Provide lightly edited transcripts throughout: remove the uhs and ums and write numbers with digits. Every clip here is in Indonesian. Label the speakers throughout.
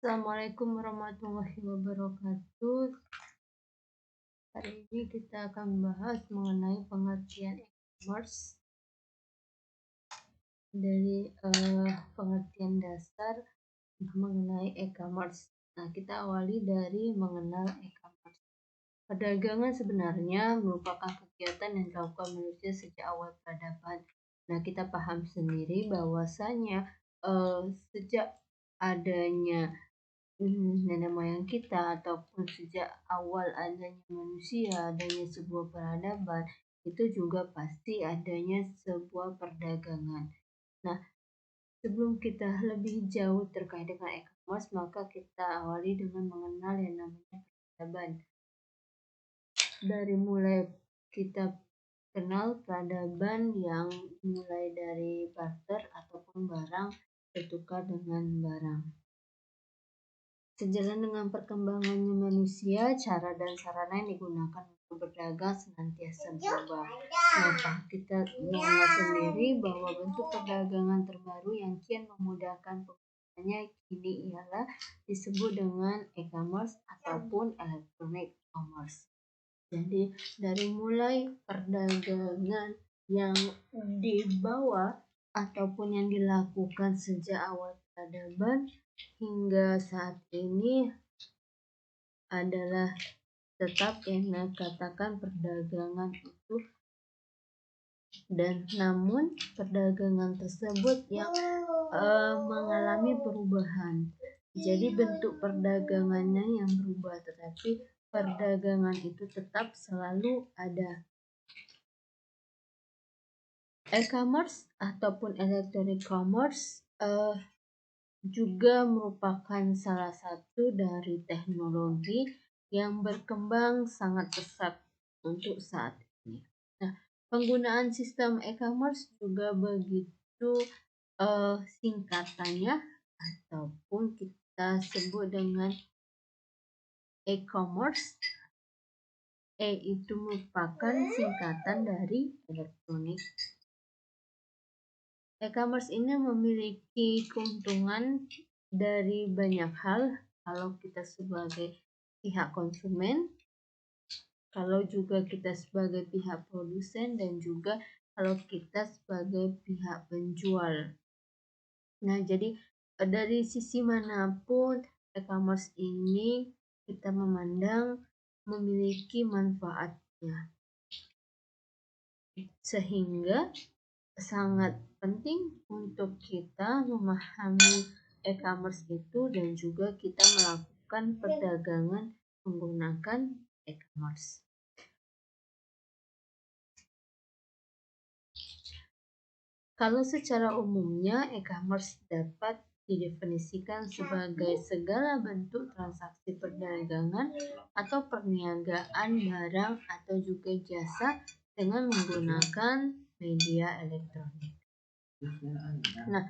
Speaker 1: Assalamualaikum warahmatullahi wabarakatuh. Hari ini kita akan membahas mengenai pengertian e-commerce dari pengertian dasar mengenai e-commerce. Nah, kita awali dari mengenal e-commerce. Perdagangan sebenarnya merupakan kegiatan yang dilakukan manusia sejak awal peradaban. Nah, kita paham sendiri bahwasanya sejak adanya nenek moyang kita ataupun sejak awal adanya manusia, adanya sebuah peradaban, itu juga pasti adanya sebuah perdagangan. Nah, sebelum kita lebih jauh terkait dengan e-commerce, maka kita awali dengan mengenal yang namanya peradaban. Dari mulai kita kenal peradaban yang mulai dari barter ataupun barang bertukar dengan barang. Sejalan dengan perkembangannya manusia, cara dan sarana yang digunakan untuk berdagang senantiasa berubah. Maka kita mengenal sendiri bahwa bentuk perdagangan terbaru yang kian memudahkan penggunanya kini ialah disebut dengan e-commerce ataupun electronic commerce. Jadi dari mulai perdagangan yang dibawa ataupun yang dilakukan sejak awal peradaban hingga saat ini adalah tetap yang katakan perdagangan itu, dan namun perdagangan tersebut yang mengalami perubahan. Jadi bentuk perdagangannya yang berubah, tetapi perdagangan itu tetap selalu ada. E-commerce ataupun electronic commerce juga merupakan salah satu dari teknologi yang berkembang sangat pesat untuk saat ini. Nah, penggunaan sistem e-commerce juga begitu singkatannya ataupun kita sebut dengan e-commerce. E itu merupakan singkatan dari elektronik. E-commerce ini memiliki keuntungan dari banyak hal kalau kita sebagai pihak konsumen, kalau juga kita sebagai pihak produsen, dan juga kalau kita sebagai pihak penjual. Nah, jadi dari sisi manapun e-commerce ini kita memandang memiliki manfaatnya. Sehingga sangat penting untuk kita memahami e-commerce itu dan juga kita melakukan perdagangan menggunakan e-commerce. Kalau secara umumnya e-commerce dapat didefinisikan sebagai segala bentuk transaksi perdagangan atau perniagaan barang atau juga jasa dengan menggunakan media elektronik. Nah,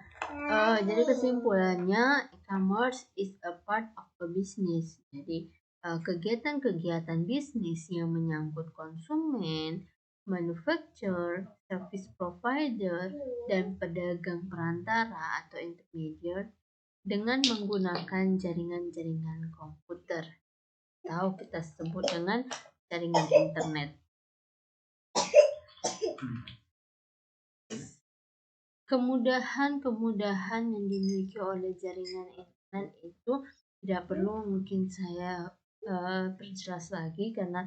Speaker 1: jadi kesimpulannya e-commerce is a part of a business. Jadi kegiatan-kegiatan bisnis yang menyangkut konsumen, manufacturer, service provider, dan pedagang perantara atau intermediate dengan menggunakan jaringan-jaringan komputer atau kita sebut dengan jaringan internet. Kemudahan yang dimiliki oleh jaringan internet itu tidak perlu mungkin saya perjelas lagi, karena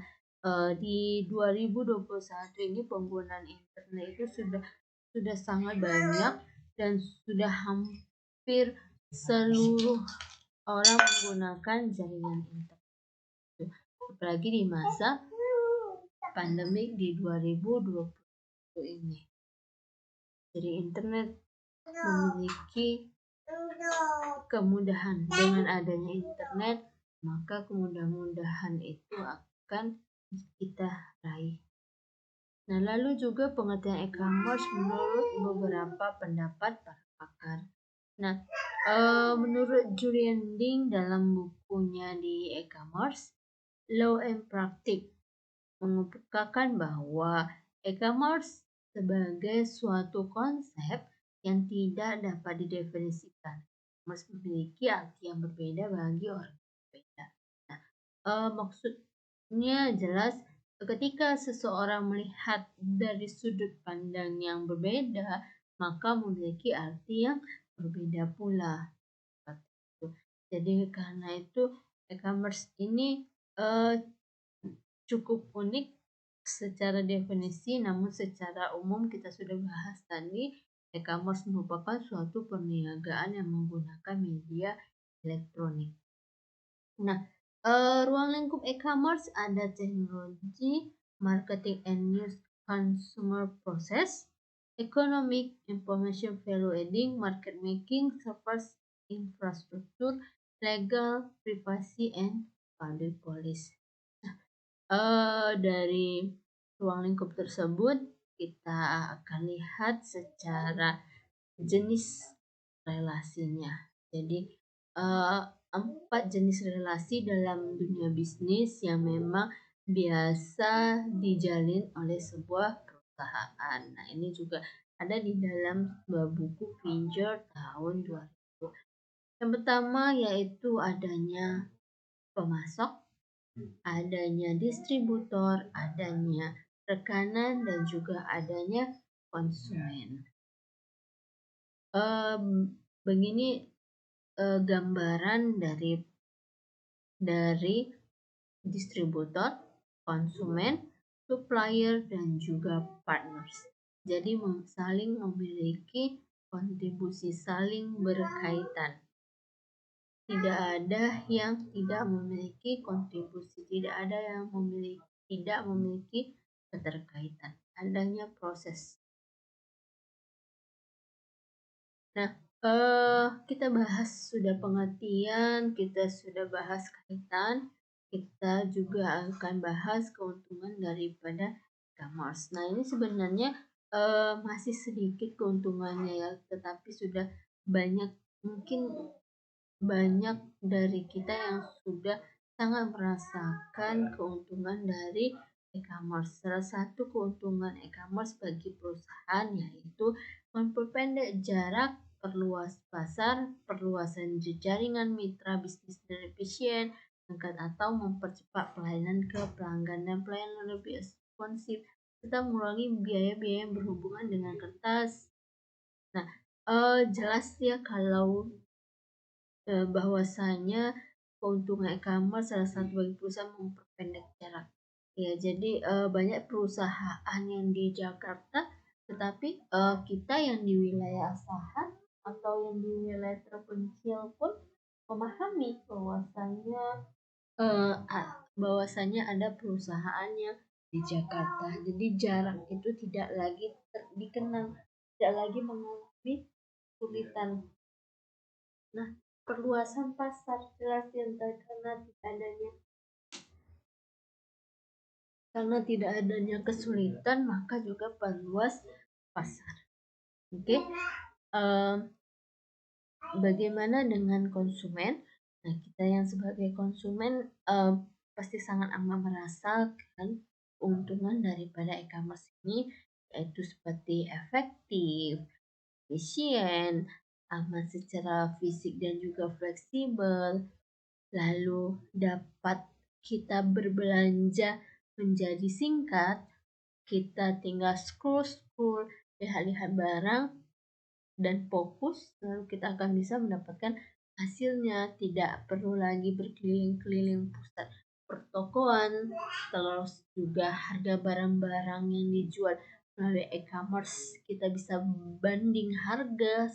Speaker 1: di 2021 ini penggunaan internet itu sudah sangat banyak dan sudah hampir seluruh orang menggunakan jaringan internet. Apalagi di masa pandemik di 2020 ini. Jadi internet memiliki kemudahan. Dengan adanya internet, maka kemudahan itu akan kita raih. Nah, lalu juga pengertian e-commerce menurut beberapa pendapat para pakar. Nah, menurut Julian Ding dalam bukunya di e-commerce, Law and Practice mengemukakan bahwa e-commerce sebagai suatu konsep yang tidak dapat didefinisikan, e-commerce memiliki arti yang berbeda bagi orang yang berbeda. Nah, maksudnya jelas ketika seseorang melihat dari sudut pandang yang berbeda, maka memiliki arti yang berbeda pula. Jadi karena itu e-commerce ini cukup unik secara definisi, namun secara umum kita sudah bahas tadi, e-commerce merupakan suatu perniagaan yang menggunakan media elektronik. Nah, ruang lingkup e-commerce ada teknologi, marketing and news, consumer process, economic, information value adding, market making, service, infrastructure, legal, privacy, and public policy. Dari ruang lingkup tersebut kita akan lihat secara jenis relasinya. Jadi 4 jenis relasi dalam dunia bisnis yang memang biasa dijalin oleh sebuah perusahaan. Nah, ini juga ada di dalam sebuah buku Finger tahun 2000. Yang pertama yaitu adanya pemasok, adanya distributor, adanya rekanan, dan juga adanya konsumen. Begini gambaran dari distributor, konsumen, supplier, dan juga partners. Jadi saling memiliki kontribusi, saling berkaitan. Tidak ada yang tidak memiliki kontribusi, tidak ada yang tidak memiliki keterkaitan. Adanya proses. Nah, kita bahas sudah pengertian, kita sudah bahas kaitan, kita juga akan bahas keuntungan daripada e-commerce. Nah, ini sebenarnya masih sedikit keuntungannya ya, tetapi sudah banyak, mungkin banyak dari kita yang sudah sangat merasakan keuntungan dari e-commerce. Salah satu keuntungan e-commerce bagi perusahaan yaitu memperpendek jarak, perluas pasar, perluasan jaringan mitra bisnis dan efisien, atau mempercepat pelayanan ke pelanggan dan pelayanan lebih responsif, serta mengurangi biaya-biaya yang berhubungan dengan kertas. Nah, jelas ya kalau bahwasanya keuntungan e-commerce salah satu bagi perusahaan memperpendek jarak. Ya, jadi banyak perusahaan yang di Jakarta, tetapi kita yang di wilayah asahan atau yang di wilayah terpencil pun memahami bahwasanya ada perusahaan yang di Jakarta. Jadi jarak itu tidak lagi dikenal, tidak lagi mengalami kesulitan. Nah, perluasan pasar jelas yang karena tidak adanya kesulitan, maka juga perluas pasar. Oke, bagaimana dengan konsumen? Nah, kita yang sebagai konsumen pasti sangat amat merasakan keuntungan daripada e-commerce ini, yaitu seperti efektif, efisien, aman secara fisik dan juga fleksibel, lalu dapat kita berbelanja menjadi singkat, kita tinggal scroll, lihat-lihat barang dan fokus, lalu kita akan bisa mendapatkan hasilnya, tidak perlu lagi berkeliling-keliling pusat pertokoan. Terus juga harga barang-barang yang dijual melalui e-commerce kita bisa banding harga,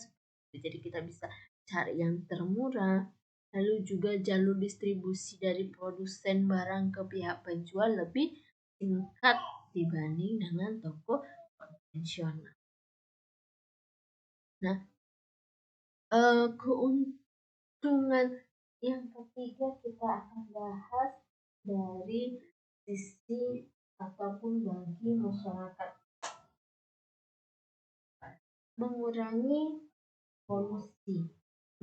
Speaker 1: jadi kita bisa cari yang termurah. Lalu juga jalur distribusi dari produsen barang ke pihak penjual lebih singkat dibanding dengan toko konvensional. Nah, keuntungan yang ketiga kita akan bahas dari sisi ataupun bagi masyarakat, mengurangi polusi.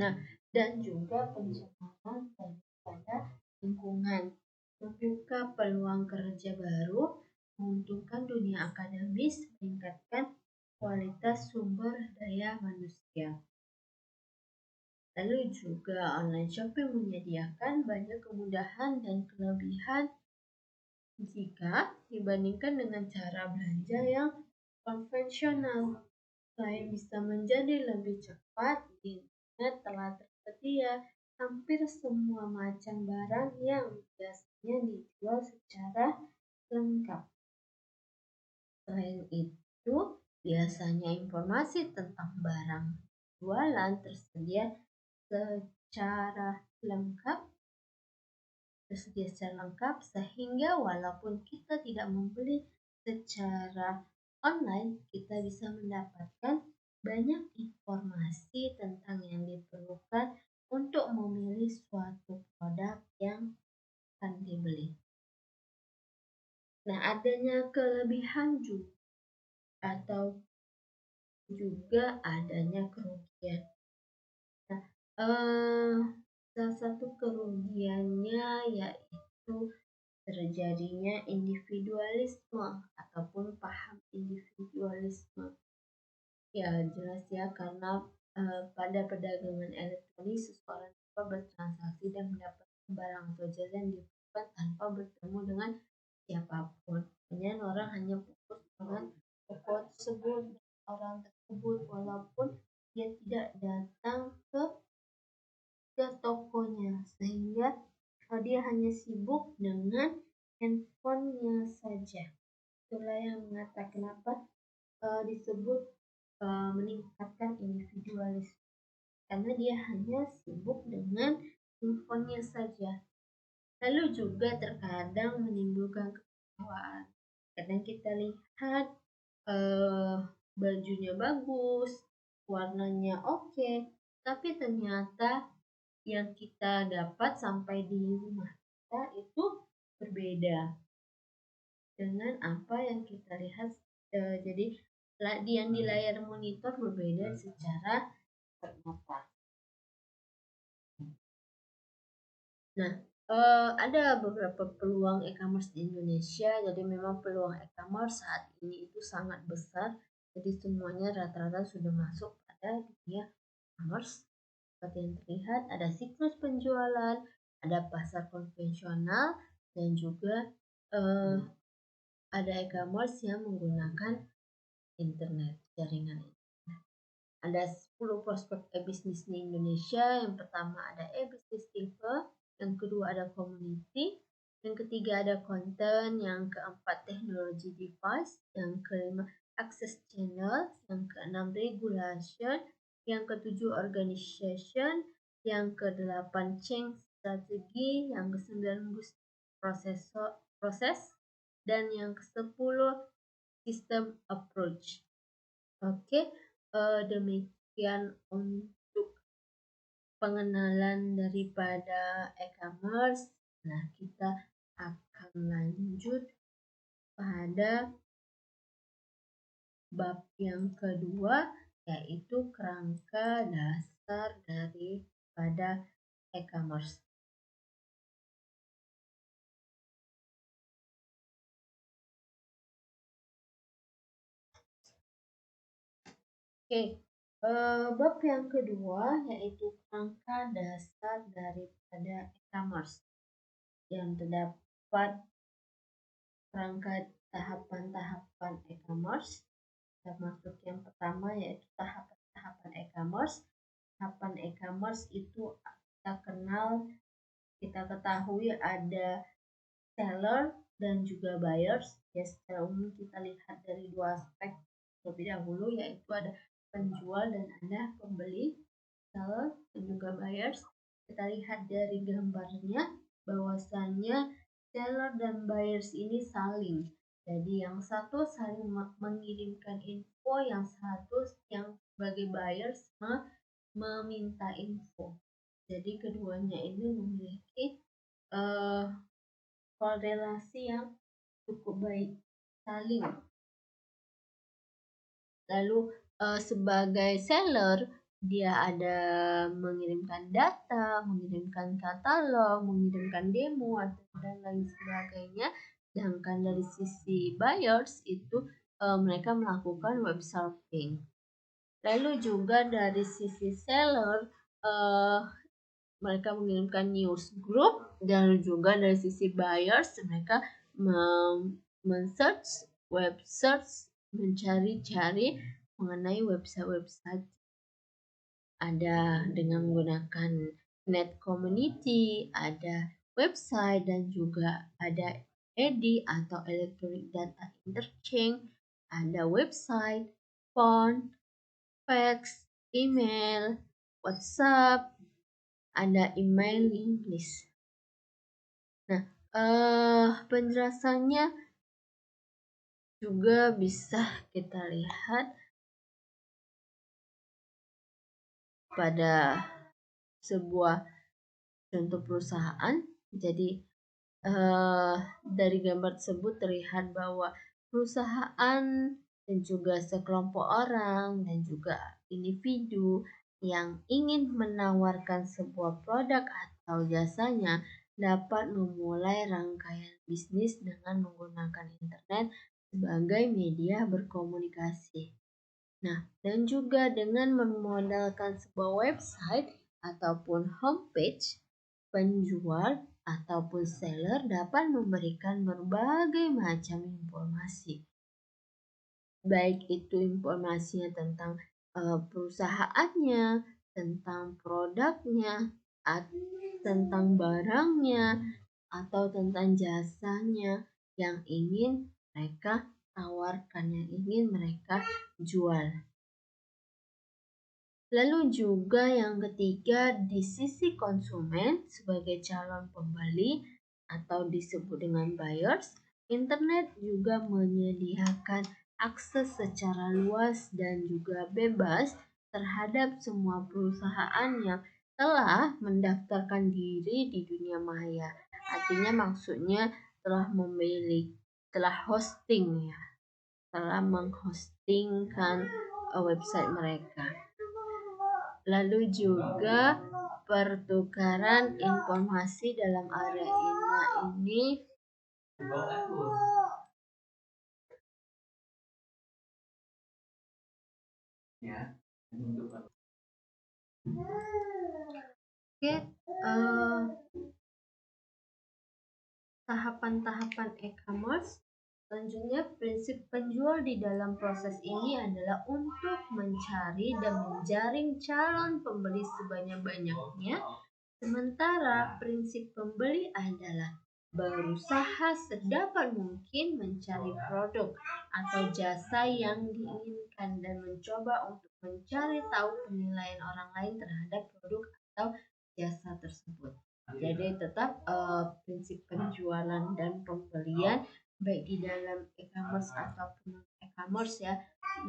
Speaker 1: Nah, dan juga pencemaran daripada lingkungan, membuka peluang kerja baru, menguntungkan dunia akademis, meningkatkan kualitas sumber daya manusia. Lalu juga online shopping menyediakan banyak kemudahan dan kelebihan jika dibandingkan dengan cara belanja yang konvensional. Selain bisa menjadi lebih cepat, di internet telah tersedia hampir semua macam barang yang biasanya dijual secara lengkap. Selain itu, biasanya informasi tentang barang jualan tersedia secara lengkap sehingga walaupun kita tidak membeli secara online, kita bisa mendapatkan banyak informasi tentang yang diperlukan untuk memilih suatu produk yang akan dibeli. Nah, adanya kelebihan juga atau juga adanya kerugian. Nah, salah satu kerugiannya yaitu terjadinya individualisme ataupun paham individualisme. Ya, jelas ya, karena pada perdagangan elektronik seseorang dapat bertransaksi dan mendapatkan barang atau jasa yang dibutuhkan tanpa bertemu dengan siapapun. Kemudian orang hanya fokus dengan toko tersebut, orang tersebut walaupun dia tidak datang ke tokonya, sehingga dia hanya sibuk dengan handphonenya saja. Itulah yang mengatakan kenapa disebut meningkatkan individualisme, karena dia hanya sibuk dengan handphonenya saja. Lalu juga terkadang menimbulkan kekecewaan. Kadang kita lihat bajunya bagus, warnanya oke, tapi ternyata yang kita dapat sampai di rumah kita itu berbeda dengan apa yang kita lihat. Jadi yang di layar monitor berbeda secara ternyata. Nah, ada beberapa peluang e-commerce di Indonesia. Jadi memang peluang e-commerce saat ini itu sangat besar. Jadi semuanya rata-rata sudah masuk pada dunia e-commerce. Seperti yang terlihat, ada siklus penjualan, ada pasar konvensional, dan juga ada e-commerce yang menggunakan internet, jaringan internet. Ada 10 prospek e-bisnis di Indonesia. Yang pertama ada e-bisnis tipe, yang kedua ada community, yang ketiga ada content, yang keempat teknologi device, yang kelima access channel, yang keenam regulation, yang ketujuh organization, yang kedelapan change strategi, yang kesembilan proses, dan yang ke-10 system approach. Oke, demikian untuk pengenalan daripada e-commerce. Nah, kita akan lanjut pada bab yang kedua, yaitu kerangka dasar daripada e-commerce. Oke, bab yang kedua yaitu kerangka dasar daripada e-commerce, yang terdapat kerangka tahapan-tahapan e-commerce. Termasuk yang pertama yaitu tahapan e-commerce. Tahapan e-commerce itu kita ketahui ada seller dan juga buyers. Ya, secara umum kita lihat dari dua aspek terlebih dahulu, yaitu ada penjual dan ada pembeli, seller dan juga buyers. Kita lihat dari gambarnya bahwasannya seller dan buyers ini saling. Jadi yang satu saling mengirimkan info, yang satu yang sebagai buyers meminta info. Jadi keduanya ini memiliki korelasi yang cukup baik, saling. Lalu sebagai seller, dia ada mengirimkan data, mengirimkan katalog, mengirimkan demo, dan lain sebagainya. Sedangkan dari sisi buyers itu mereka melakukan web surfing. Lalu juga dari sisi seller, eh, mereka mengirimkan news group, dan juga dari sisi buyers mereka men-search, web search, mencari-cari mengenai website-website. Ada dengan menggunakan net community, ada website, dan juga ada EDI atau Electronic Data Interchange, ada website, phone, fax, email, WhatsApp, ada emailing list. Nah, penjelasannya juga bisa kita lihat pada sebuah contoh perusahaan. Jadi dari gambar tersebut terlihat bahwa perusahaan dan juga sekelompok orang dan juga individu yang ingin menawarkan sebuah produk atau jasanya dapat memulai rangkaian bisnis dengan menggunakan internet sebagai media berkomunikasi. Nah, dan juga dengan memodalkan sebuah website ataupun homepage, penjual ataupun seller dapat memberikan berbagai macam informasi. Baik itu informasinya tentang perusahaannya, tentang produknya, tentang barangnya, atau tentang jasanya yang ingin mereka tawarkan, yang ingin mereka jual. Lalu juga yang ketiga, di sisi konsumen sebagai calon pembeli atau disebut dengan buyers, internet juga menyediakan akses secara luas dan juga bebas terhadap semua perusahaan yang telah mendaftarkan diri di dunia maya. Artinya maksudnya telah hosting ya, telah menghostingkan website mereka. Lalu juga pertukaran informasi dalam arena ini tahapan-tahapan e-commerce. Selanjutnya, prinsip penjual di dalam proses ini adalah untuk mencari dan menjaring calon pembeli sebanyak-banyaknya. Sementara prinsip pembeli adalah berusaha sedapat mungkin mencari produk atau jasa yang diinginkan dan mencoba untuk mencari tahu penilaian orang lain terhadap produk atau jasa tersebut. Jadi tetap prinsip penjualan dan pembelian baik di dalam e-commerce ataupun e-commerce ya,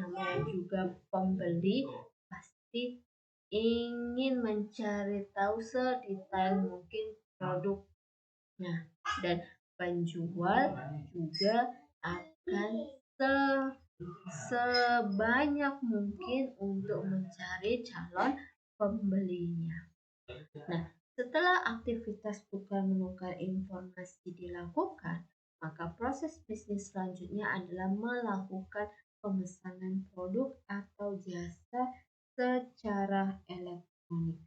Speaker 1: namanya juga pembeli pasti ingin mencari tahu sedetail mungkin produknya, dan penjual juga akan sebanyak mungkin untuk mencari calon pembelinya. Nah, setelah aktivitas tukar-menukar informasi dilakukan, maka proses bisnis selanjutnya adalah melakukan pemesanan produk atau jasa secara elektronik.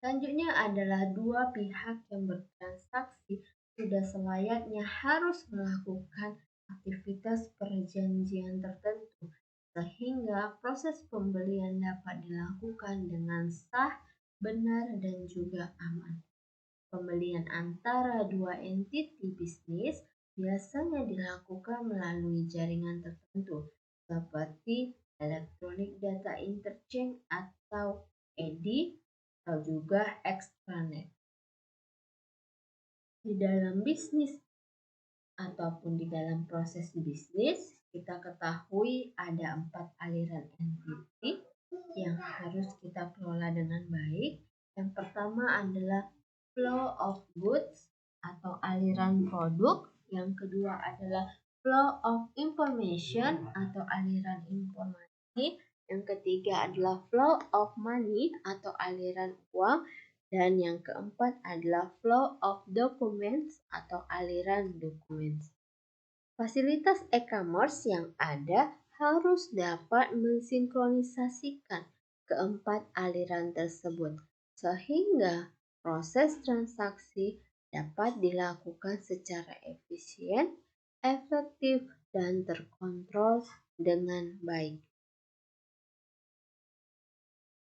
Speaker 1: Selanjutnya adalah dua pihak yang bertransaksi sudah selayaknya harus melakukan aktivitas perjanjian tertentu sehingga proses pembelian dapat dilakukan dengan sah, benar, dan juga aman. Pembelian antara dua entiti bisnis biasanya dilakukan melalui jaringan tertentu seperti Electronic Data Interchange atau EDI atau juga extranet. Di dalam bisnis ataupun di dalam proses bisnis, kita ketahui ada 4 aliran entiti yang harus kita kelola dengan baik. Yang pertama adalah flow of goods atau aliran produk. Yang kedua adalah flow of information atau aliran informasi. Yang ketiga adalah flow of money atau aliran uang. Dan yang keempat adalah flow of documents atau aliran dokumen. Fasilitas e-commerce yang ada harus dapat mensinkronisasikan keempat aliran tersebut, sehingga proses transaksi dapat dilakukan secara efisien, efektif, dan terkontrol dengan baik.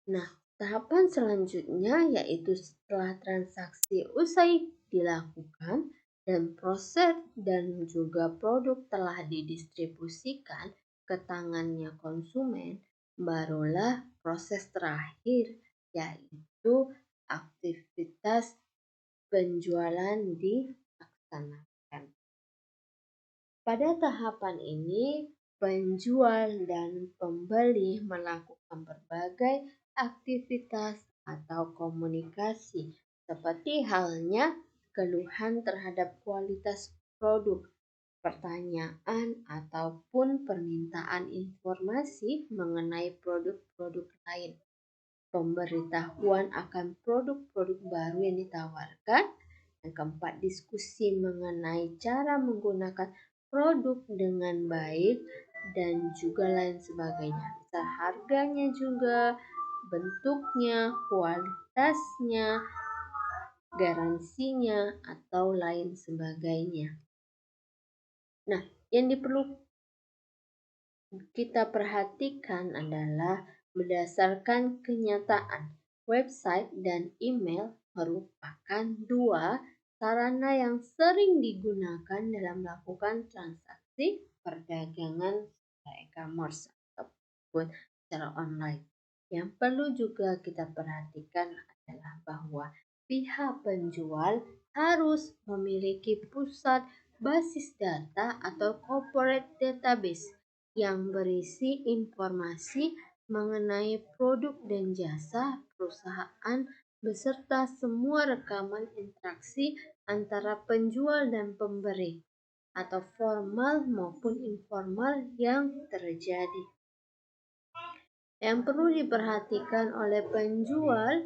Speaker 1: Nah, tahapan selanjutnya yaitu setelah transaksi usai dilakukan dan proses dan juga produk telah didistribusikan ke tangannya konsumen, barulah proses terakhir yaitu aktivitas penjualan dilaksanakan. Pada tahapan ini, penjual dan pembeli melakukan berbagai aktivitas atau komunikasi, seperti halnya keluhan terhadap kualitas produk, pertanyaan ataupun permintaan informasi mengenai produk-produk lain, pemberitahuan akan produk-produk baru yang ditawarkan. Yang keempat, diskusi mengenai cara menggunakan produk dengan baik dan juga lain sebagainya. Misal harganya juga, bentuknya, kualitasnya, garansinya, atau lain sebagainya. Nah, yang perlu kita perhatikan adalah berdasarkan kenyataan, website dan email merupakan dua sarana yang sering digunakan dalam melakukan transaksi perdagangan secara e-commerce ataupun secara online. Yang perlu juga kita perhatikan adalah bahwa pihak penjual harus memiliki pusat basis data atau corporate database yang berisi informasi mengenai produk dan jasa perusahaan beserta semua rekaman interaksi antara penjual dan pemberi atau formal maupun informal yang terjadi. Yang perlu diperhatikan oleh penjual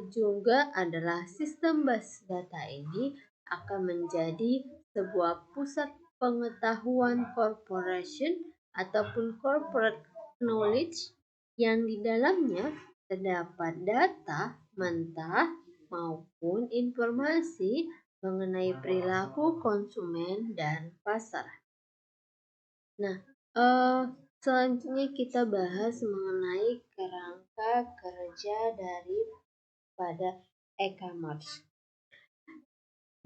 Speaker 1: juga adalah sistem basis data ini akan menjadi sebuah pusat pengetahuan corporation ataupun corporate knowledge yang di dalamnya terdapat data mentah maupun informasi mengenai perilaku konsumen dan pasar. Nah, selanjutnya kita bahas mengenai kerangka kerja daripada e-commerce.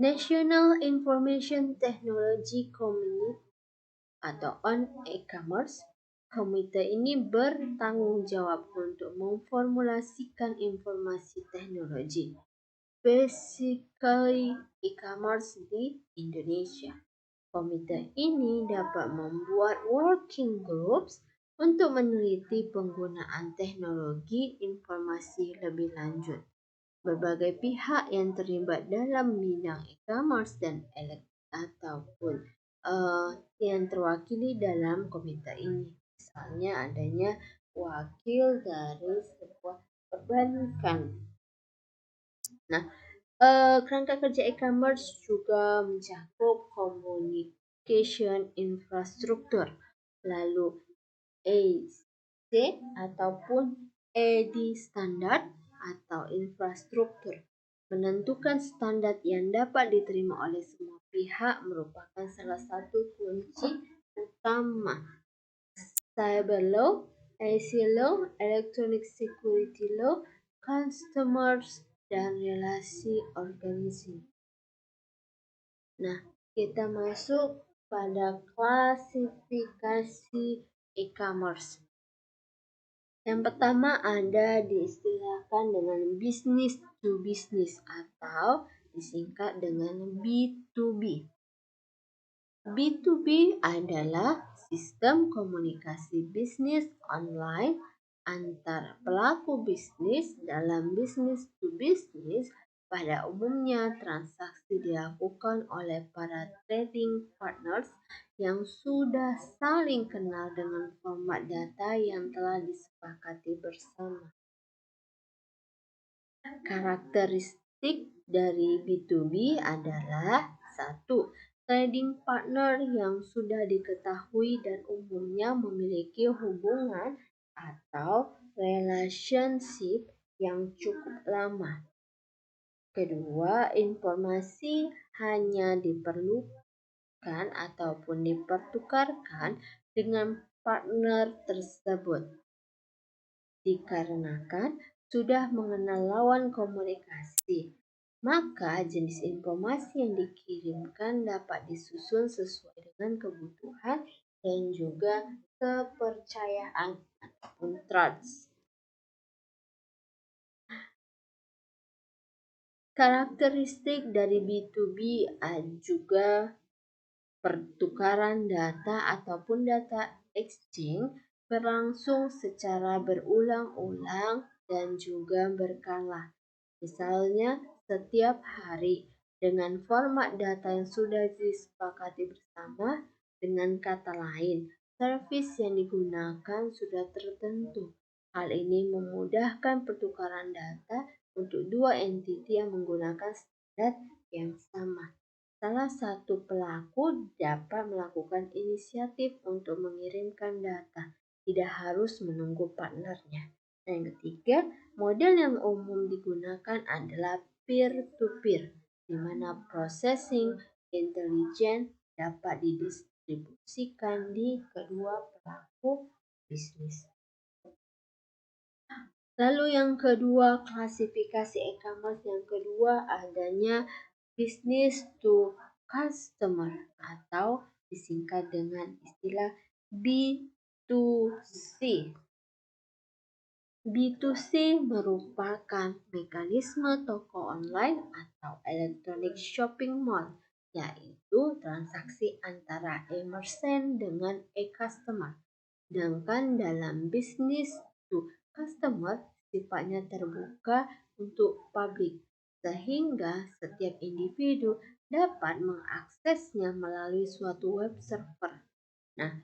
Speaker 1: National Information Technology Committee atau e-commerce komite ini bertanggung jawab untuk memformulasikan informasi teknologi, basically e-commerce di Indonesia. Komite ini dapat membuat working groups untuk meneliti penggunaan teknologi informasi lebih lanjut. Berbagai pihak yang terlibat dalam bidang e-commerce dan ataupun yang terwakili dalam komite ini. Misalnya adanya wakil dari sebuah perbankan. Nah, kerangka kerja e-commerce juga mencakup communication infrastructure, lalu EC ataupun ED standard atau infrastruktur. Menentukan standar yang dapat diterima oleh semua pihak merupakan salah satu kunci utama. Cyber law, IC law, electronic security law, customers, dan relasi organisasi. Nah, kita masuk pada klasifikasi e-commerce. Yang pertama ada diistilahkan dengan business to business atau disingkat dengan B2B. B2B adalah sistem komunikasi bisnis online antar pelaku bisnis dalam business to business. Pada umumnya, transaksi dilakukan oleh para trading partners yang sudah saling kenal dengan format data yang telah disepakati bersama. Karakteristik dari B2B adalah 1. Trading partner yang sudah diketahui dan umumnya memiliki hubungan atau relasi relationship yang cukup lama. Kedua, informasi hanya diperlukan ataupun dipertukarkan dengan partner tersebut dikarenakan sudah mengenal lawan komunikasi. Maka jenis informasi yang dikirimkan dapat disusun sesuai dengan kebutuhan dan juga kepercayaan ataupun trust. Karakteristik dari B2B juga pertukaran data ataupun data exchange berlangsung secara berulang-ulang dan juga berkala. Misalnya setiap hari dengan format data yang sudah disepakati bersama. Dengan kata lain, servis yang digunakan sudah tertentu. Hal ini memudahkan pertukaran data untuk dua entiti yang menggunakan standar yang sama. Salah satu pelaku dapat melakukan inisiatif untuk mengirimkan data, tidak harus menunggu partnernya. Dan yang ketiga, model yang umum digunakan adalah peer-to-peer, di mana processing intelligence dapat didistribusikan di kedua pelaku bisnis. Lalu yang kedua, klasifikasi e-commerce yang kedua adanya business to customer atau disingkat dengan istilah B2C. B2C merupakan mekanisme toko online atau electronic shopping mall, yaitu transaksi antara e-merchant dengan e-customer. Sedangkan dalam business to customer sifatnya terbuka untuk publik, sehingga setiap individu dapat mengaksesnya melalui suatu web server. Nah,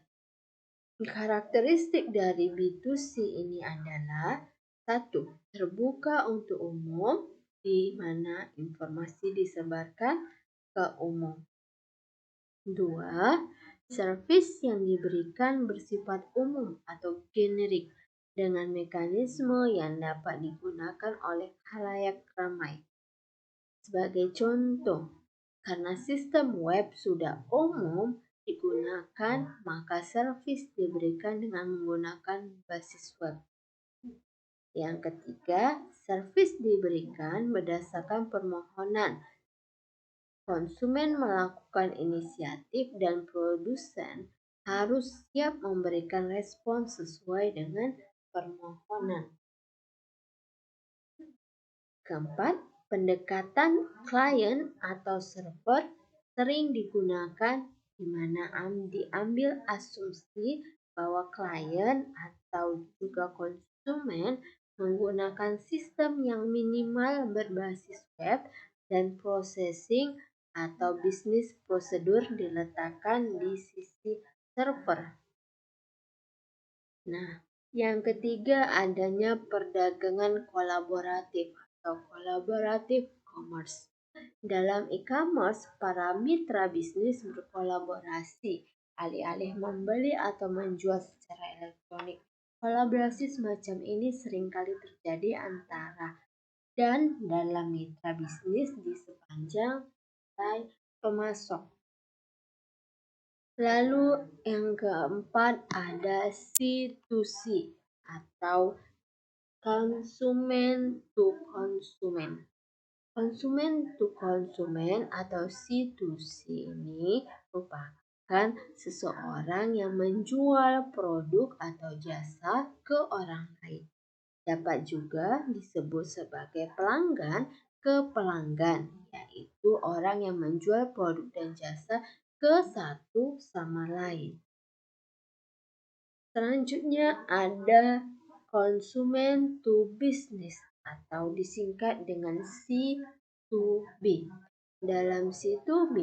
Speaker 1: karakteristik dari B2C ini adalah 1. Terbuka untuk umum, di mana informasi disebarkan ke umum. 2. Servis yang diberikan bersifat umum atau generik dengan mekanisme yang dapat digunakan oleh khalayak ramai. Sebagai contoh, karena sistem web sudah umum digunakan, maka servis diberikan dengan menggunakan basis web. Yang ketiga, servis diberikan berdasarkan permohonan. Konsumen melakukan inisiatif dan produsen harus siap memberikan respons sesuai dengan permohonan. Keempat, pendekatan klien atau server sering digunakan di mana diambil asumsi bahwa klien atau juga konsumen menggunakan sistem yang minimal berbasis web dan processing atau bisnis prosedur diletakkan di sisi server. Nah, yang ketiga adanya perdagangan kolaboratif atau collaborative commerce. Dalam e-commerce, para mitra bisnis berkolaborasi alih-alih membeli atau menjual secara elektronik. Kolaborasi semacam ini seringkali terjadi antara dan dalam mitra bisnis di sepanjang rantai pemasok. Lalu yang keempat ada C2C atau konsumen to konsumen. Konsumen to konsumen atau C2C ini merupakan seseorang yang menjual produk atau jasa ke orang lain. Dapat juga disebut sebagai pelanggan ke pelanggan, yaitu orang yang menjual produk dan jasa ke satu sama lain. Selanjutnya ada konsumen to business atau disingkat dengan C2B. Dalam C2B,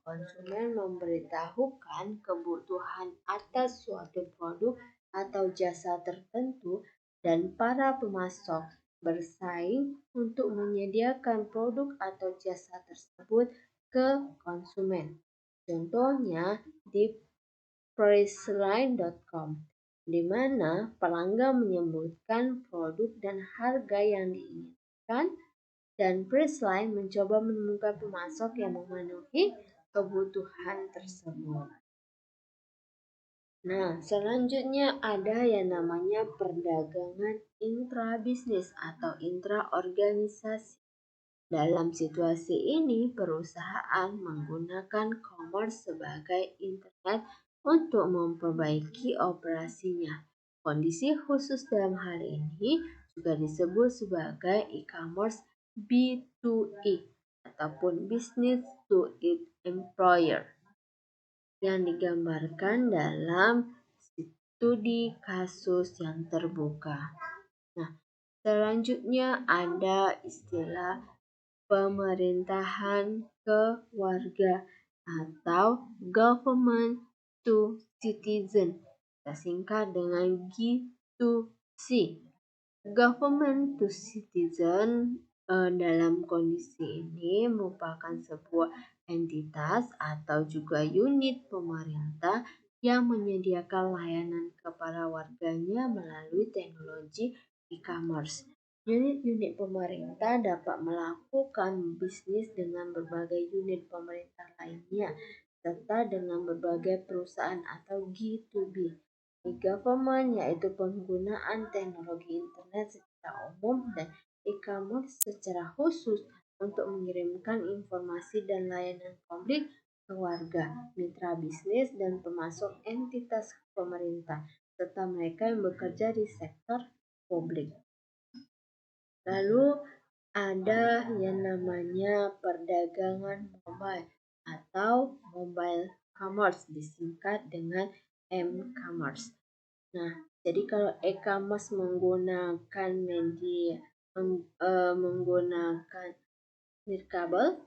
Speaker 1: konsumen memberitahukan kebutuhan atas suatu produk atau jasa tertentu dan para pemasok bersaing untuk menyediakan produk atau jasa tersebut ke konsumen. Contohnya di Priceline.com. di mana pelanggan menyebutkan produk dan harga yang diinginkan dan Priceline mencoba menemukan pemasok yang memenuhi kebutuhan tersebut. Nah, selanjutnya ada yang namanya perdagangan intrabisnis atau intraorganisasi. Dalam situasi ini, perusahaan menggunakan commerce sebagai internet untuk memperbaiki operasinya. Kondisi khusus dalam hal ini juga disebut sebagai e-commerce B2E ataupun business to employer yang digambarkan dalam studi kasus yang terbuka. Nah, selanjutnya ada istilah pemerintahan ke warga atau government to citizen. Kita singkat dengan G2C. Government to citizen dalam kondisi ini merupakan sebuah entitas atau juga unit pemerintah yang menyediakan layanan kepada warganya melalui teknologi e-commerce. Unit-unit pemerintah dapat melakukan bisnis dengan berbagai unit pemerintah lainnya, serta dengan berbagai perusahaan atau G2B. E-government yaitu penggunaan teknologi internet secara umum dan e-commerce secara khusus untuk mengirimkan informasi dan layanan publik ke warga, mitra bisnis, dan pemasok entitas pemerintah, serta mereka yang bekerja di sektor publik. Lalu ada yang namanya perdagangan mobile atau mobile commerce, disingkat dengan m-commerce. Nah, jadi kalau e-commerce menggunakan media menggunakan nirkabel,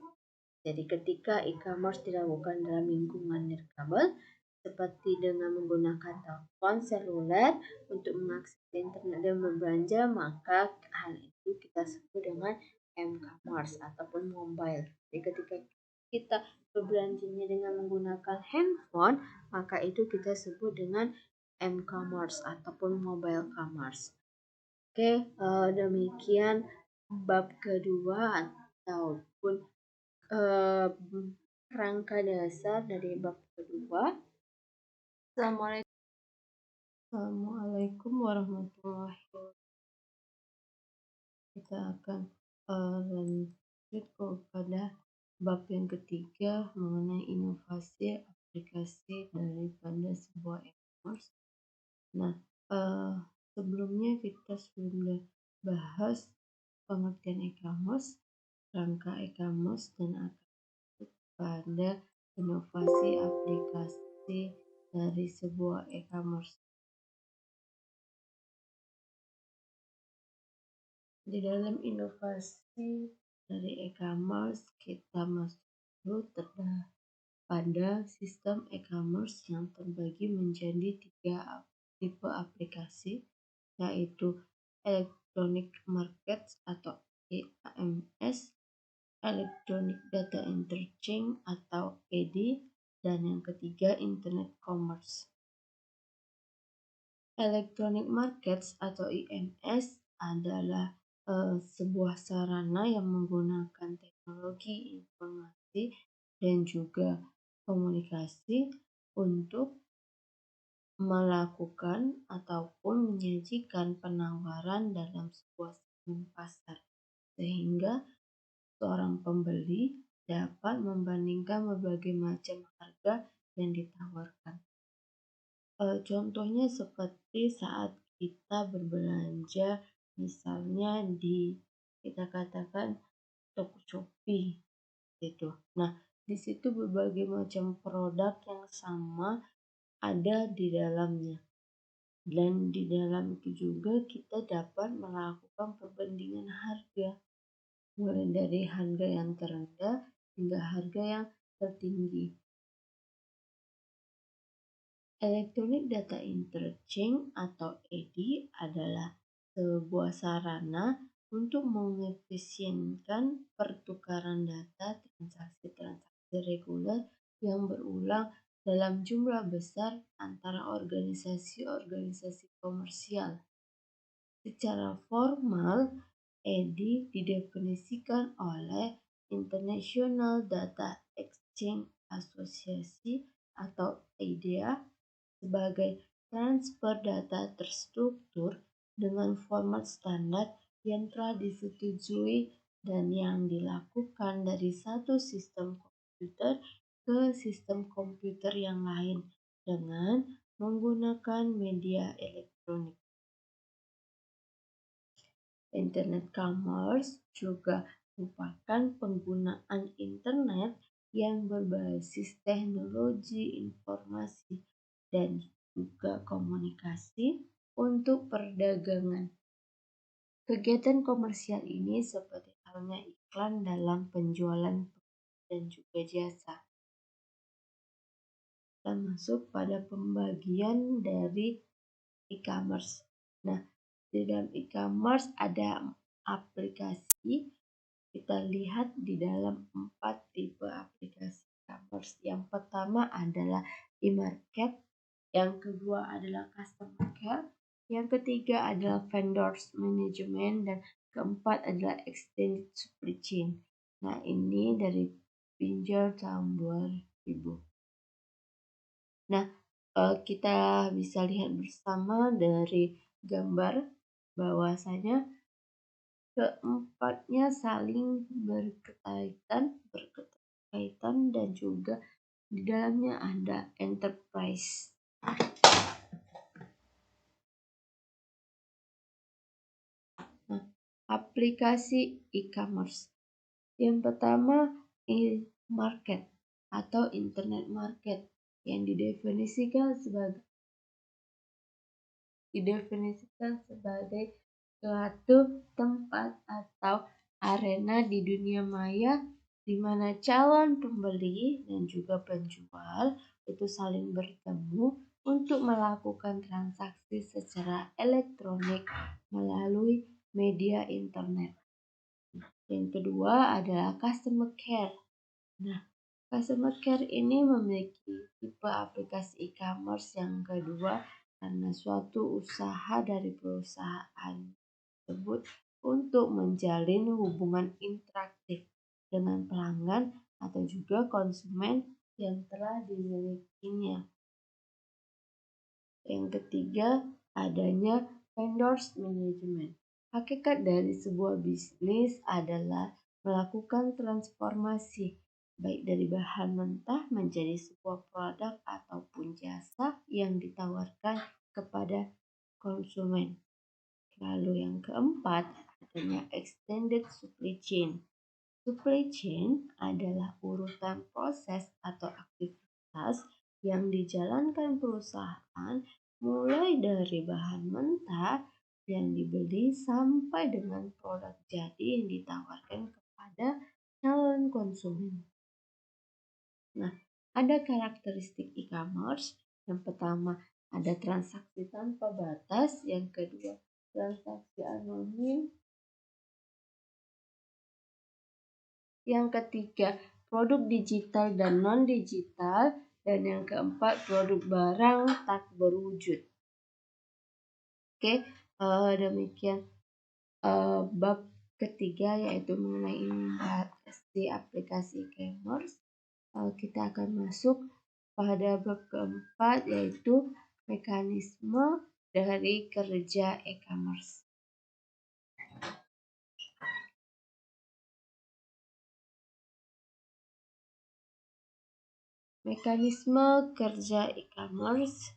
Speaker 1: jadi ketika e-commerce dilakukan dalam lingkungan nirkabel, seperti dengan menggunakan telepon seluler untuk mengakses internet dan berbelanja, maka hal itu kita sebut dengan m-commerce ataupun mobile. Jadi ketika kita berbelanjanya dengan menggunakan handphone, maka itu kita sebut dengan m-commerce ataupun mobile commerce. Oke, demikian bab kedua ataupun rangka dasar dari bab kedua. Assalamualaikum warahmatullahi wabarakatuh. Kita akan lanjut kepada bab yang ketiga mengenai inovasi aplikasi daripada sebuah e-commerce. Nah, sebelumnya kita sudah bahas pengertian e-commerce, rangka e-commerce, dan akan pada inovasi aplikasi dari sebuah e-commerce. Di dalam inovasi dari e-commerce, kita masuk dulu pada sistem e-commerce yang terbagi menjadi 3 tipe aplikasi, yaitu Electronic Markets atau EMS, Electronic Data Interchange atau ED, dan yang ketiga Internet Commerce. Electronic Markets atau EMS adalah sebuah sarana yang menggunakan teknologi informasi dan juga komunikasi untuk melakukan ataupun menyajikan penawaran dalam sebuah segmen pasar, sehingga seorang pembeli dapat membandingkan berbagai macam harga yang ditawarkan. Contohnya seperti saat kita berbelanja, misalnya kita katakan toko Shopee gitu. Nah, di situ berbagai macam produk yang sama ada di dalamnya. Dan di dalam itu juga kita dapat melakukan perbandingan harga, mulai dari harga yang terendah hingga harga yang tertinggi. Electronic Data Interchange atau ED adalah sebuah sarana untuk mengefisienkan pertukaran data transaksi-transaksi reguler yang berulang dalam jumlah besar antara organisasi-organisasi komersial. Secara formal, EDI didefinisikan oleh International Data Exchange Association atau IDEA sebagai transfer data terstruktur dengan format standar yang telah disetujui dan yang dilakukan dari satu sistem komputer ke sistem komputer yang lain dengan menggunakan media elektronik. Internet commerce juga merupakan penggunaan internet yang berbasis teknologi informasi dan juga komunikasi untuk perdagangan. Kegiatan komersial ini seperti halnya iklan dalam penjualan dan juga jasa. Kita masuk pada pembagian dari e-commerce. Nah, di dalam e-commerce ada aplikasi. Kita lihat di dalam 4 tipe aplikasi e-commerce. Yang pertama adalah e-market, yang kedua adalah customer care, yang ketiga adalah vendors management, dan keempat adalah extended supply chain. Nah, ini dari Pinjol tahun 2000. Nah, kita bisa lihat bersama dari gambar bahwasanya keempatnya saling berkaitan dan juga di dalamnya ada enterprise. Nah, aplikasi e-commerce. Yang pertama e-market atau internet market yang didefinisikan sebagai suatu tempat atau arena di dunia maya di mana calon pembeli dan juga penjual itu saling bertemu untuk melakukan transaksi secara elektronik melalui media internet. Yang kedua adalah customer care. Nah, customer care ini memiliki tipe aplikasi e-commerce yang kedua karena suatu usaha dari perusahaan tersebut untuk menjalin hubungan interaktif dengan pelanggan atau juga konsumen yang telah dimilikinya. Yang ketiga, adanya vendors management. Hakikat dari sebuah bisnis adalah melakukan transformasi baik dari bahan mentah menjadi sebuah produk ataupun jasa yang ditawarkan kepada konsumen. Lalu yang keempat adanya extended supply chain. Supply chain adalah urutan proses atau aktivitas yang dijalankan perusahaan mulai dari bahan mentah yang dibeli sampai dengan produk jadi yang ditawarkan kepada calon konsumen. Nah, ada karakteristik e-commerce. Yang pertama ada transaksi tanpa batas, yang kedua transaksi anonim, yang ketiga produk digital dan non-digital, dan yang keempat produk barang tak berwujud. Oke, demikian bab ketiga yaitu mengenai membahas di aplikasi e-commerce. Kita akan masuk pada bab keempat yaitu mekanisme dari kerja e-commerce. Mekanisme kerja e-commerce.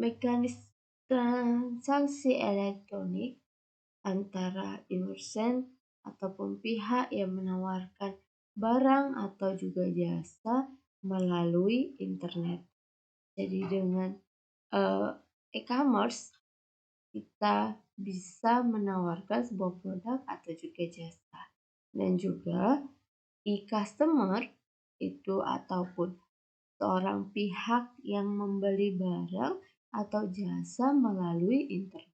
Speaker 1: Mekanisme transaksi elektronik antara user ataupun pihak yang menawarkan barang atau juga jasa melalui internet. Jadi dengan e-commerce kita bisa menawarkan sebuah produk atau juga jasa, dan juga e-customer itu ataupun seorang pihak yang membeli barang atau jasa melalui internet.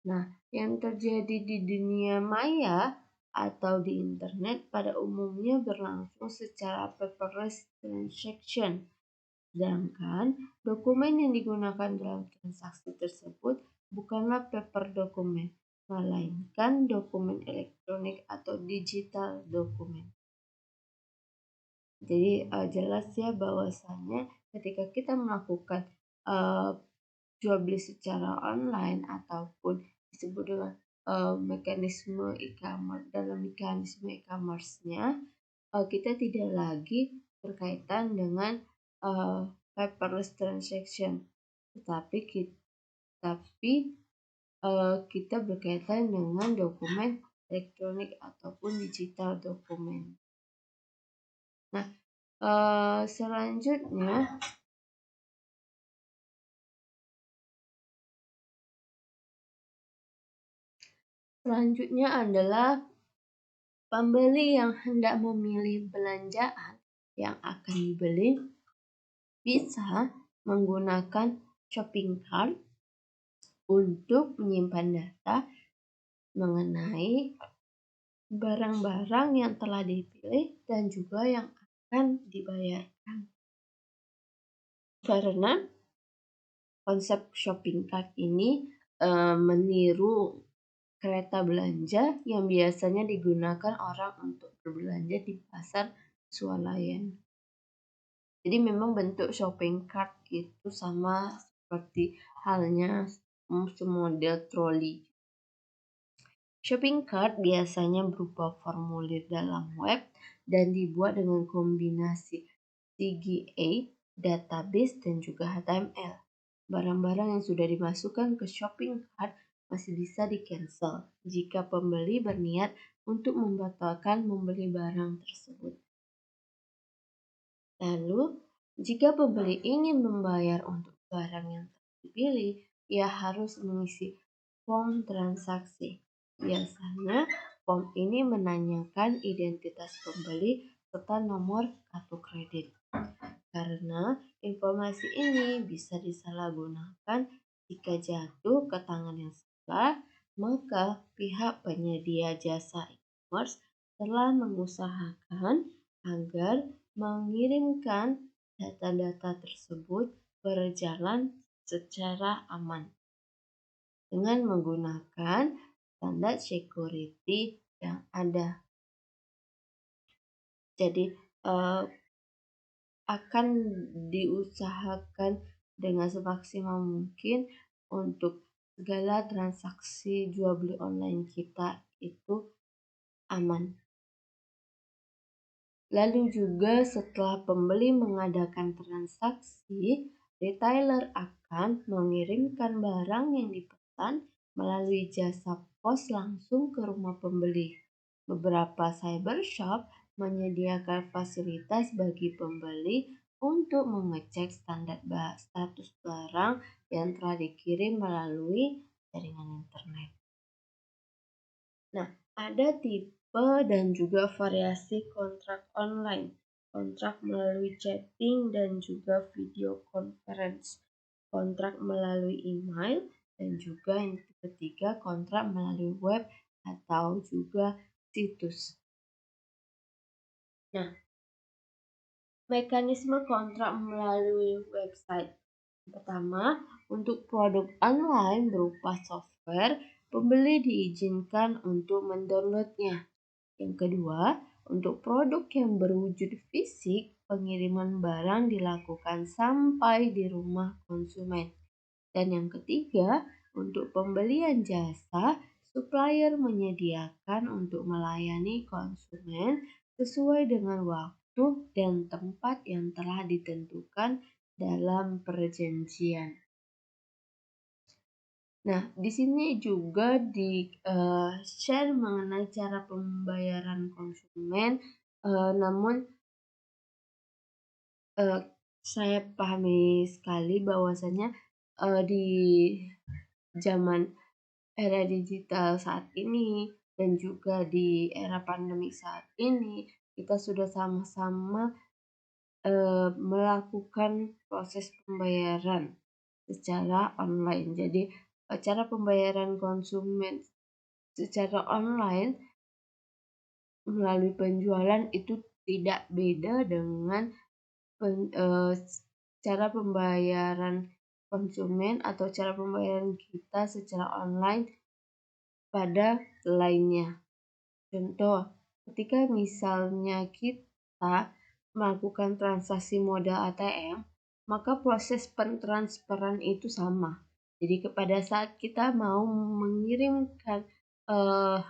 Speaker 1: Nah, yang terjadi di dunia maya atau di internet pada umumnya berlangsung secara paperless transaction. Sedangkan dokumen yang digunakan dalam transaksi tersebut bukanlah paper dokumen, melainkan dokumen elektronik atau digital dokumen. Jadi jelas ya bahwasannya ketika kita melakukan jual beli secara online ataupun disebut dengan mekanisme e-commerce, dalam mekanisme e-commerce-nya kita tidak lagi berkaitan dengan paperless transaction, tetapi kita berkaitan dengan dokumen elektronik ataupun digital dokumen. Nah, selanjutnya adalah pembeli yang hendak memilih belanjaan yang akan dibeli bisa menggunakan shopping cart untuk menyimpan data mengenai barang-barang yang telah dipilih dan juga yang akan dibayarkan. Karena konsep shopping cart ini meniru kereta belanja yang biasanya digunakan orang untuk berbelanja di pasar swalayan. Jadi memang bentuk shopping cart itu sama seperti halnya semodel troli. Shopping cart biasanya berupa formulir dalam web dan dibuat dengan kombinasi CGA, database, dan juga HTML. Barang-barang yang sudah dimasukkan ke shopping cart masih bisa di-cancel jika pembeli berniat untuk membatalkan membeli barang tersebut. Lalu, jika pembeli ingin membayar untuk barang yang dipilih, ia harus mengisi form transaksi. Biasanya, form ini menanyakan identitas pembeli serta nomor kartu kredit. Karena informasi ini bisa disalahgunakan jika jatuh ke tangan yang salah, maka pihak penyedia jasa e-commerce telah mengusahakan agar mengirimkan data-data tersebut berjalan secara aman dengan menggunakan standar security yang ada. Jadi akan diusahakan dengan semaksimal mungkin untuk segala transaksi jual beli online kita itu aman. Lalu juga setelah pembeli mengadakan transaksi, retailer akan mengirimkan barang yang dipesan melalui jasa pos langsung ke rumah pembeli. Beberapa cybershop menyediakan fasilitas bagi pembeli untuk mengecek status barang yang telah dikirim melalui jaringan internet. Nah, ada tipe dan juga variasi kontrak online, kontrak melalui chatting dan juga video conference, kontrak melalui email, dan juga yang ketiga kontrak melalui web atau juga situs. Nah, mekanisme kontrak melalui website. Pertama, untuk produk online berupa software, pembeli diizinkan untuk mendownloadnya. Yang kedua, untuk produk yang berwujud fisik, pengiriman barang dilakukan sampai di rumah konsumen. Dan yang ketiga, untuk pembelian jasa, supplier menyediakan untuk melayani konsumen sesuai dengan waktu dan tempat yang telah ditentukan dalam perjanjian. Nah, di sini juga di-share mengenai cara pembayaran konsumen, namun saya pahami sekali bahwasanya di zaman era digital saat ini dan juga di era pandemi saat ini, kita sudah sama-sama melakukan proses pembayaran secara online. Jadi cara pembayaran konsumen secara online melalui penjualan itu tidak beda dengan cara pembayaran konsumen atau cara pembayaran kita secara online pada lainnya. Contoh, ketika misalnya kita melakukan transaksi modal ATM, maka proses pentransferan itu sama. Jadi pada saat kita mau mengirimkan uh,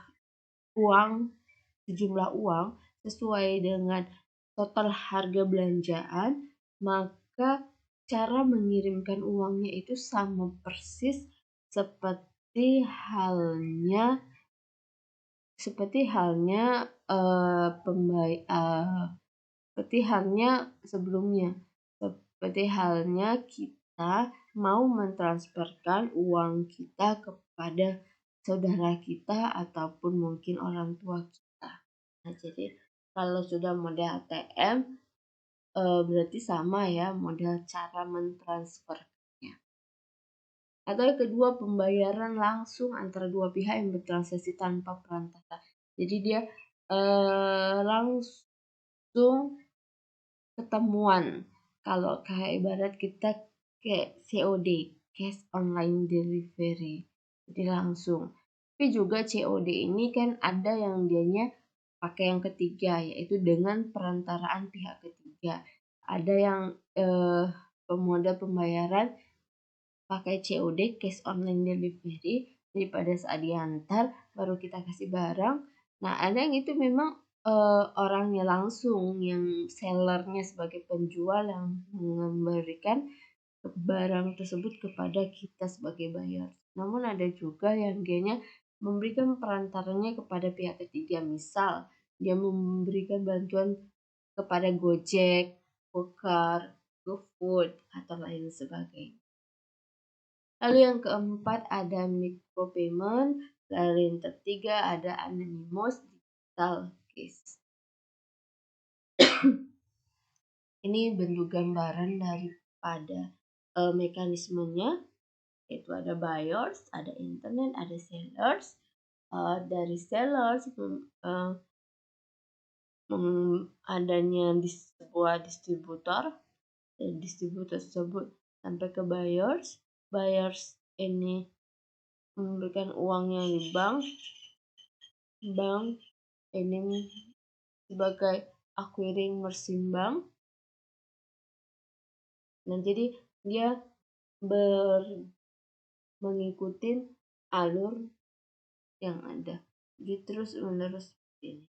Speaker 1: sejumlah uang sesuai dengan total harga belanjaan, maka cara mengirimkan uangnya itu sama persis seperti halnya seperti halnya sebelumnya. Seperti halnya kita mau mentransferkan uang kita kepada saudara kita ataupun mungkin orang tua kita. Nah, jadi kalau sudah model ATM berarti sama ya model cara mentransfernya. Atau yang kedua, pembayaran langsung antara dua pihak yang bertransaksi tanpa perantara. Jadi dia langsung ketemuan. Kalau kayak ibarat kita kayak COD, cash online delivery. Jadi langsung. Tapi juga COD ini kan ada yang dianya pakai yang ketiga, yaitu dengan perantaraan pihak ketiga. Ada yang moda pembayaran pakai COD, cash online delivery. Jadi pada saat diantar baru kita kasih barang. Nah, ada yang itu memang orangnya langsung, yang sellernya sebagai penjual yang memberikan barang tersebut kepada kita sebagai buyer. Namun ada juga yang dianya memberikan perantaranya kepada pihak ketiga. Misal dia memberikan bantuan kepada Gojek, Gokar, GoFood atau lain sebagainya. Lalu yang keempat ada micropayment, lalu yang ketiga ada anonymous digital case. Ini bentuk gambaran daripada mekanismenya, yaitu ada buyers, ada internet, ada sellers. Dari sellers adanya di sebuah distributor, dan distributor tersebut sampai ke buyers. Buyers ini memberikan uangnya di bank ini sebagai acquiring mesin bank. Nah, jadi dia mengikuti alur yang ada. Jadi terus menerus seperti ini.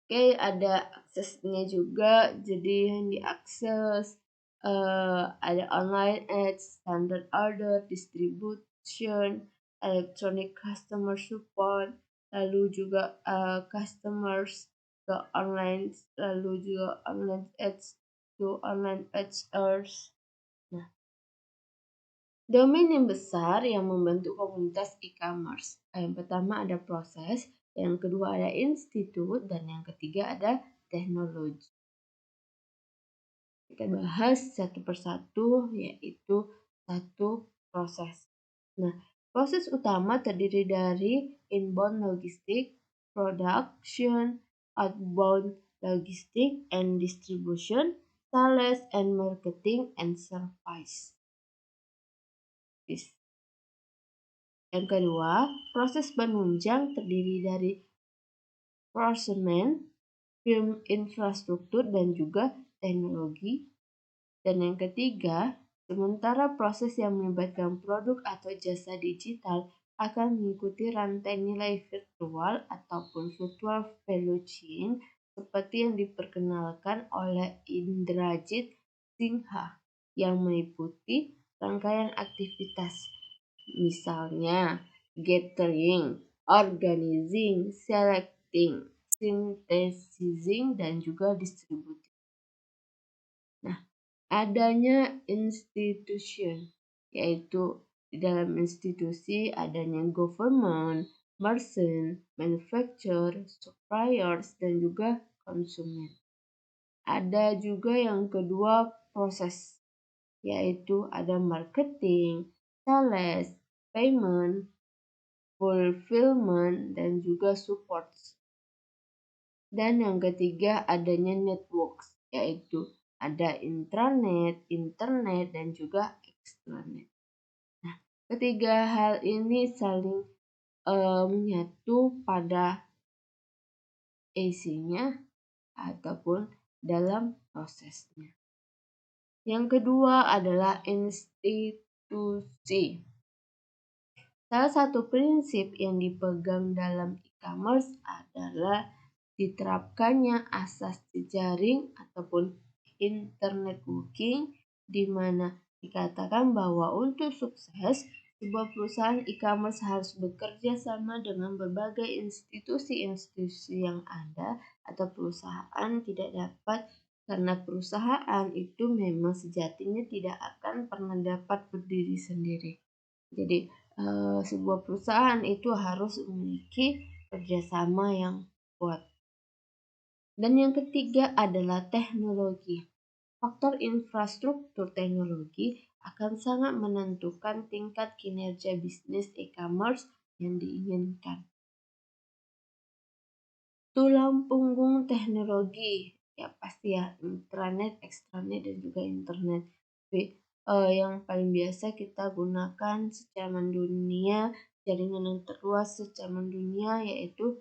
Speaker 1: Oke, ada aksesnya juga. Jadi yang diakses ada online ads, standard order, distribution, electronic customer support, lalu juga customers ke online, lalu juga online ads to online ads. Nah, domain yang besar yang membentuk komunitas e-commerce. Yang pertama ada proses, yang kedua ada institut, dan yang ketiga ada teknologi. Kita bahas satu persatu, yaitu satu proses. Nah, proses utama terdiri dari inbound logistik, production, outbound logistik and distribution, sales and marketing, and service. Yang kedua, proses penunjang terdiri dari procurement, film infrastruktur, dan juga teknologi. Dan yang ketiga, sementara proses yang melibatkan produk atau jasa digital akan mengikuti rantai nilai virtual ataupun virtual value chain seperti yang diperkenalkan oleh Indrajit Singha yang meliputi rangkaian aktivitas, misalnya gathering, organizing, selecting, synthesizing, dan juga distributing. Nah, adanya institution, yaitu di dalam institusi adanya government, merchant, manufacturer, suppliers, dan juga konsumen. Ada juga yang kedua proses, yaitu ada marketing, sales, payment, fulfillment, dan juga support. Dan yang ketiga adanya networks, yaitu ada intranet, internet, dan juga extranet. Nah, ketiga hal ini saling menyatu pada isinya ataupun dalam prosesnya. Yang kedua adalah institusi. Salah satu prinsip yang dipegang dalam e-commerce adalah diterapkannya asas jejaring ataupun internet working, di mana dikatakan bahwa untuk sukses sebuah perusahaan e-commerce harus bekerja sama dengan berbagai institusi-institusi yang ada, atau perusahaan tidak dapat, karena perusahaan itu memang sejatinya tidak akan pernah dapat berdiri sendiri. Jadi sebuah perusahaan itu harus memiliki kerjasama yang kuat. Dan yang ketiga adalah teknologi. Faktor infrastruktur teknologi akan sangat menentukan tingkat kinerja bisnis e-commerce yang diinginkan. Tulang punggung teknologi ya pasti ya intranet, extranet, dan juga internet. Tapi yang paling biasa kita gunakan secara mendunia, jaringan yang terluas secara mendunia yaitu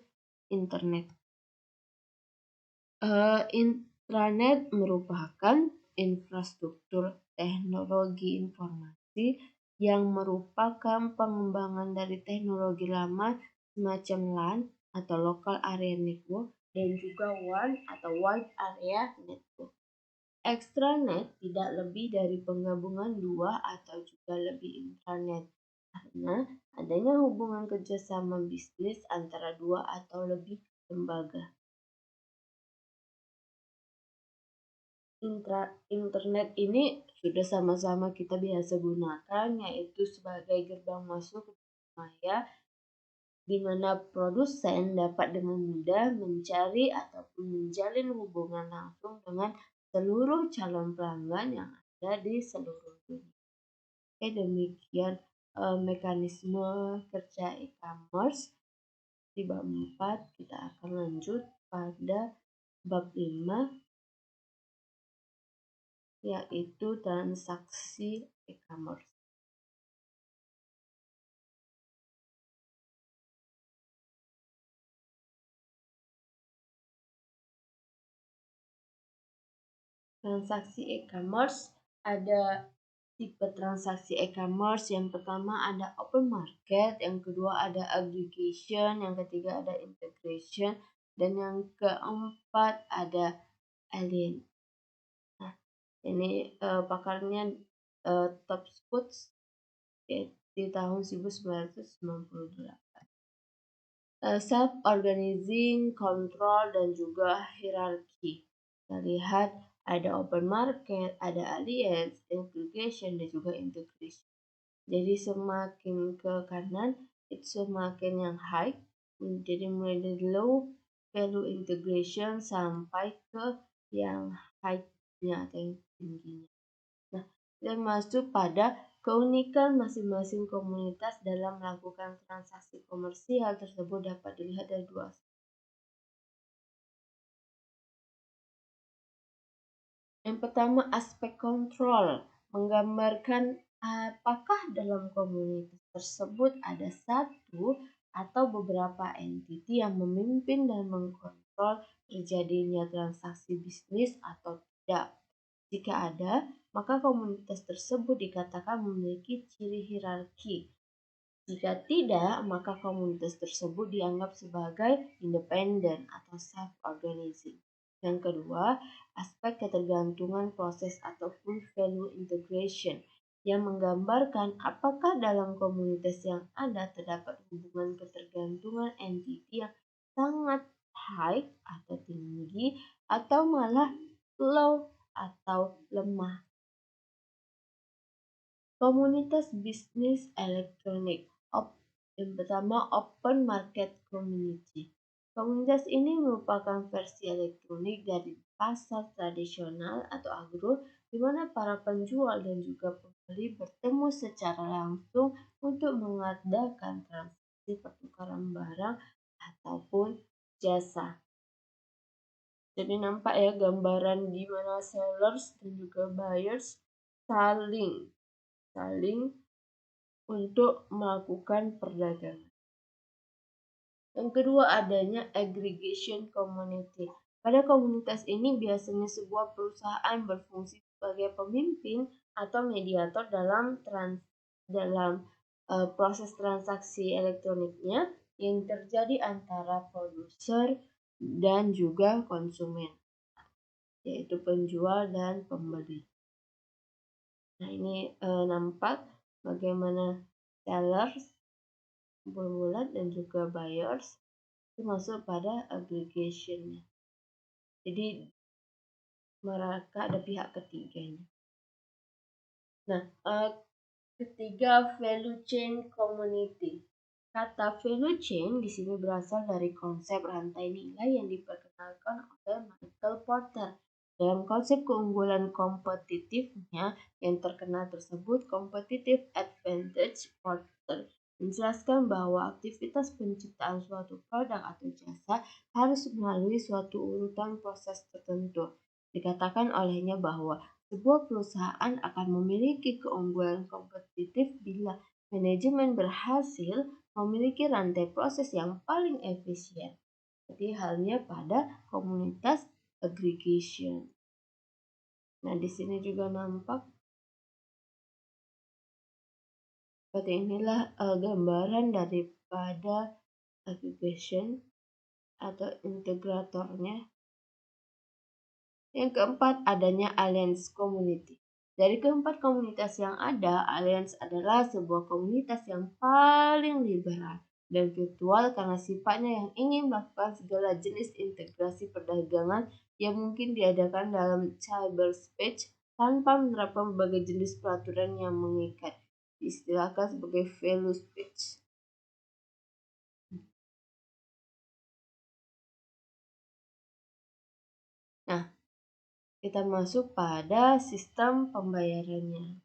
Speaker 1: internet. Intranet merupakan infrastruktur teknologi informasi yang merupakan pengembangan dari teknologi lama semacam LAN atau Local Area Network, dan juga WAN atau Wide Area Network. Extranet tidak lebih dari penggabungan dua atau juga lebih intranet, karena adanya hubungan kerjasama bisnis antara dua atau lebih lembaga. Internet ini sudah sama-sama kita biasa gunakan, yaitu sebagai gerbang masuk ke maya, di mana produsen dapat dengan mudah mencari ataupun menjalin hubungan langsung dengan seluruh calon pelanggan yang ada di seluruh dunia. Oke, demikian mekanisme kerja e-commerce. Di bab 4 kita akan lanjut pada bab 5, yaitu transaksi e-commerce. Transaksi e-commerce, ada tipe transaksi e-commerce. Yang pertama ada open market, yang kedua ada aggregation, yang ketiga ada integration, dan yang keempat ada alien. Nah, ini pakarnya Top Spoots di tahun 1998. Self-organizing, control, dan juga hierarki. Kita lihat ada open market, ada alliance, aggregation, dan juga integration. Jadi semakin ke kanan itu semakin yang high, jadi mulai dari low value integration sampai ke yang high-nya atau yang tingginya. Nah, dan masuk pada keunikan masing-masing komunitas dalam melakukan transaksi komersial tersebut dapat dilihat dari dua aspek. Yang pertama, aspek kontrol, menggambarkan apakah dalam komunitas tersebut ada satu atau beberapa entiti yang memimpin dan mengkontrol terjadinya transaksi bisnis atau tidak. Jika ada, maka komunitas tersebut dikatakan memiliki ciri hierarki. Jika tidak, maka komunitas tersebut dianggap sebagai independen atau self-organizing. Yang kedua, aspek ketergantungan proses ataupun value integration, yang menggambarkan apakah dalam komunitas yang ada terdapat hubungan ketergantungan entiti yang sangat high atau tinggi, atau malah low atau lemah. Komunitas bisnis elektronik. Yang pertama, open market community. Komunitas ini merupakan versi elektronik dari pasar tradisional atau agro, di mana para penjual dan juga pembeli bertemu secara langsung untuk mengadakan transaksi. transaksi pertukaran barang ataupun jasa. Jadi nampak ya gambaran di mana sellers dan juga buyers saling untuk melakukan perdagangan. Yang kedua, adanya aggregation community. Pada komunitas ini biasanya sebuah perusahaan berfungsi sebagai pemimpin atau mediator dalam proses transaksi elektroniknya yang terjadi antara produser dan juga konsumen, yaitu penjual dan pembeli. Nah, ini nampak bagaimana sellers, pembuat dan juga buyers itu masuk pada aggregation. Jadi mereka ada pihak ketiganya. Nah, ketiga, value chain community. Kata value chain di sini berasal dari konsep rantai nilai yang diperkenalkan oleh Michael Porter. Dalam konsep keunggulan kompetitifnya yang terkenal tersebut, competitive advantage, Porter menjelaskan bahwa aktivitas penciptaan suatu produk atau jasa harus melalui suatu urutan proses tertentu. Dikatakan olehnya bahwa sebuah perusahaan akan memiliki keunggulan kompetitif bila manajemen berhasil memiliki rantai proses yang paling efisien. Jadi halnya pada komunitas aggregation. Nah, di sini juga nampak seperti inilah gambaran daripada aggregation atau integratornya. Yang keempat, adanya alliance community. Dari keempat komunitas yang ada, alliance adalah sebuah komunitas yang paling liberal dan virtual karena sifatnya yang ingin melakukan segala jenis integrasi perdagangan yang mungkin diadakan dalam cyberspace tanpa menerapkan berbagai jenis peraturan yang mengikat, diistilahkan sebagai value space. Nah, kita masuk pada sistem pembayarannya.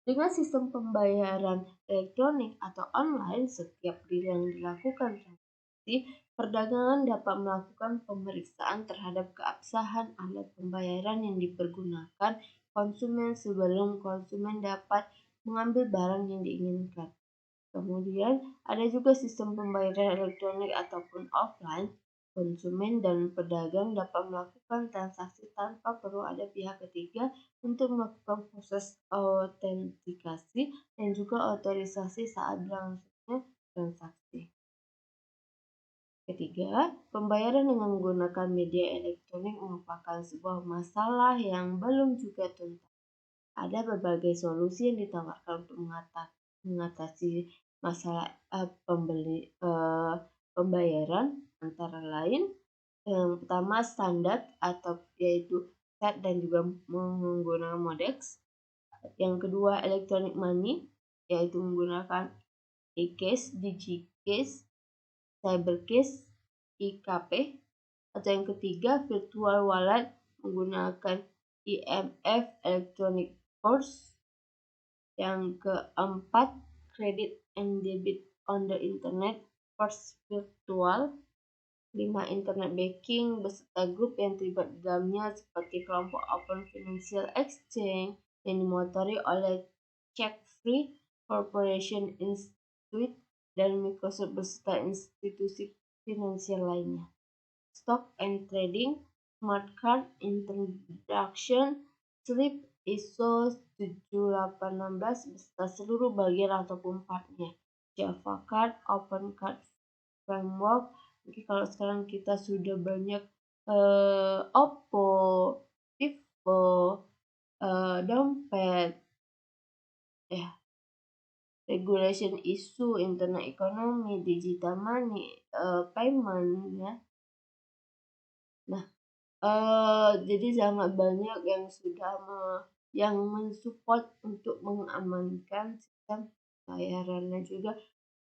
Speaker 1: Dengan sistem pembayaran elektronik atau online, setiap bila yang dilakukan transaksi perdagangan dapat melakukan pemeriksaan terhadap keabsahan alat pembayaran yang dipergunakan konsumen sebelum konsumen dapat mengambil barang yang diinginkan. Kemudian ada juga sistem pembayaran elektronik ataupun offline. Konsumen dan pedagang dapat melakukan transaksi tanpa perlu ada pihak ketiga untuk melakukan proses autentikasi dan juga otorisasi saat berlangsungnya transaksi. Ketiga, pembayaran dengan menggunakan media elektronik merupakan sebuah masalah yang belum juga tuntas. Ada berbagai solusi yang ditawarkan untuk mengatasi masalah pembayaran, antara lain yang pertama standar atau yaitu SET dan juga menggunakan Modex. Yang kedua electronic money yaitu menggunakan e-cash, DigiCash, CyberCash, IKP. Atau yang ketiga virtual wallet menggunakan EMF electronic purse. Yang keempat credit and debit on the internet purse virtual. 5. Internet banking beserta grup yang terlibat di dalamnya seperti kelompok Open Financial Exchange yang dimotori oleh Check Free Corporation Institute dan Microsoft beserta institusi finansial lainnya. Stock and trading, smart card, introduction, slip, ISO 7816 beserta seluruh bagian ataupun partnya. Java Card, Open Card Framework. Mungkin kalau sekarang kita sudah banyak Oppo, Vivo, dompet, regulation isu, internet ekonomi, digital money, payment ya. Nah, jadi sangat banyak yang sudah yang mensupport untuk mengamankan sistem pembayarannya juga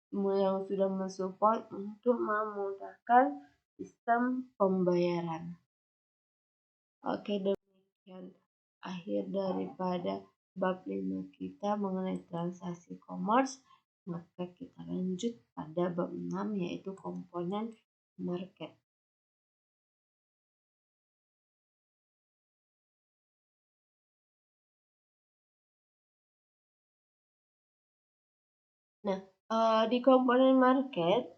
Speaker 1: yang sudah mensupport untuk memudahkan sistem pembayaran. Oke, demikian akhir daripada bab 5 kita mengenai transaksi commerce.
Speaker 2: Maka kita lanjut pada bab 6 yaitu komponen market. Nah, di komponen market